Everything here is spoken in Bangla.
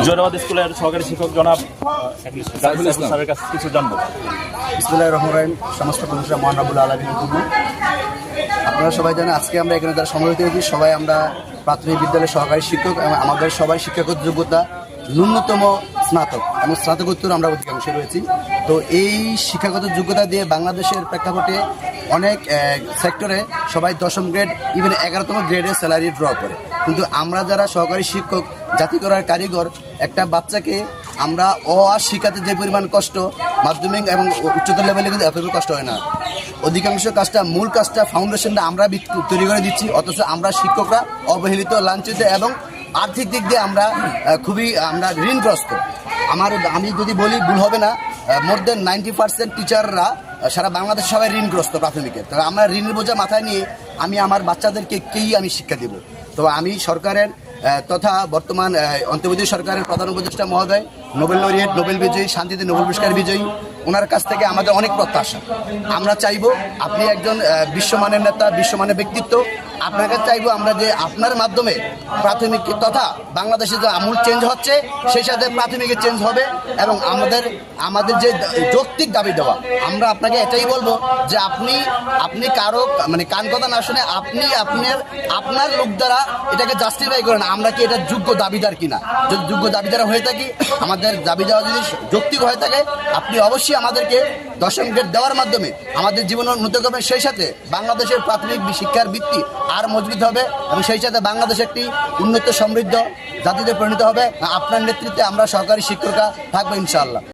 জয়নাবাদ স্কুলের সহকারী শিক্ষক জনাব স্যারের কাছে কিছু জানবো। বিসমিল্লাহির রহমানির রহিম। সমস্ত প্রশংসা মহান রব্বুল আলামিনের জন্য। আপনারা সবাই জানেন আজকে আমরা এখানে যারা সমবেত হয়েছি সবাই আমরা প্রাথমিক বিদ্যালয়ের সহকারী শিক্ষক এবং আমাদের সবাই শিক্ষাগত যোগ্যতা ন্যূনতম স্নাতক এবং স্নাতকোত্তর আমরা অধিকাংশ রয়েছি। তো এই শিক্ষাগত যোগ্যতা দিয়ে বাংলাদেশের প্রেক্ষাপটে অনেক সেক্টরে সবাই 10ম গ্রেড ইভেন 11তম গ্রেডের স্যালারি ড্র করে, কিন্তু আমরা যারা সহকারী শিক্ষক জাতি করার কারিগর একটা বাচ্চাকে আমরা শিখাতে যে পরিমাণ কষ্ট মাধ্যমিক এবং উচ্চতর লেভেলে কিন্তু এতটুকু কষ্ট হয় না। অধিকাংশ কাজটা মূল কাজটা ফাউন্ডেশনটা আমরা তৈরি করে দিচ্ছি, অথচ আমরা শিক্ষকরা অবহেলিত, লাঞ্ছিত এবং আর্থিক দিক দিয়ে আমরা খুবই ঋণগ্রস্ত। আমি যদি বলি ভুল হবে না, মোর দেন 90% টিচাররা সারা বাংলাদেশ সবাই ঋণগ্রস্ত প্রাথমিকে। তবে আমরা ঋণের বোঝা মাথায় নিয়ে আমি আমার বাচ্চাদেরকে আমি শিক্ষা দেব। তো আমি সরকারের তথা বর্তমান অন্তর্বর্তী সরকারের প্রধান উপদেষ্টা মহোদয়, নোবেল লরিয়েট, নোবেল বিজয়ী, শান্তিতে নোবেল পুরস্কার বিজয়ী, ওনার কাছ থেকে আমাদের অনেক প্রত্যাশা। আমরা চাইবো আপনি একজন বিশ্বমানের নেতা, বিশ্বমানের ব্যক্তিত্ব, আপনাকে চাইবো আমরা যে আপনার মাধ্যমে প্রাথমিক তথা বাংলাদেশে যে আমূল চেঞ্জ হচ্ছে সেই সাথে প্রাথমিকের চেঞ্জ হবে এবং আমাদের যে যৌক্তিক দাবি দেওয়া, আমরা আপনাকে এটাই বলবো যে আপনি কারো কান কথা না শুনে আপনার লোক দ্বারা এটাকে জাস্টিফাই করেন আমরা কি এটা যোগ্য দাবিদার কিনা। যদি যোগ্য দাবিদার হয়ে থাকি, আমাদের দাবি দেওয়া যদি যৌক্তিক হয়ে থাকে, আপনি অবশ্যই আমাদেরকে 10ম গ্রেড দেওয়ার মাধ্যমে আমাদের জীবন উন্নত করবেন। সেই সাথে বাংলাদেশের প্রাথমিক শিক্ষার ভিত্তি আর মজবুত হবে এবং সেই সাথে বাংলাদেশ একটি উন্নত সমৃদ্ধ জাতিতে পরিণত হবে। আপনার নেতৃত্বে আমরা সহকারী শিক্ষকরা থাকবো ইনশাআল্লাহ।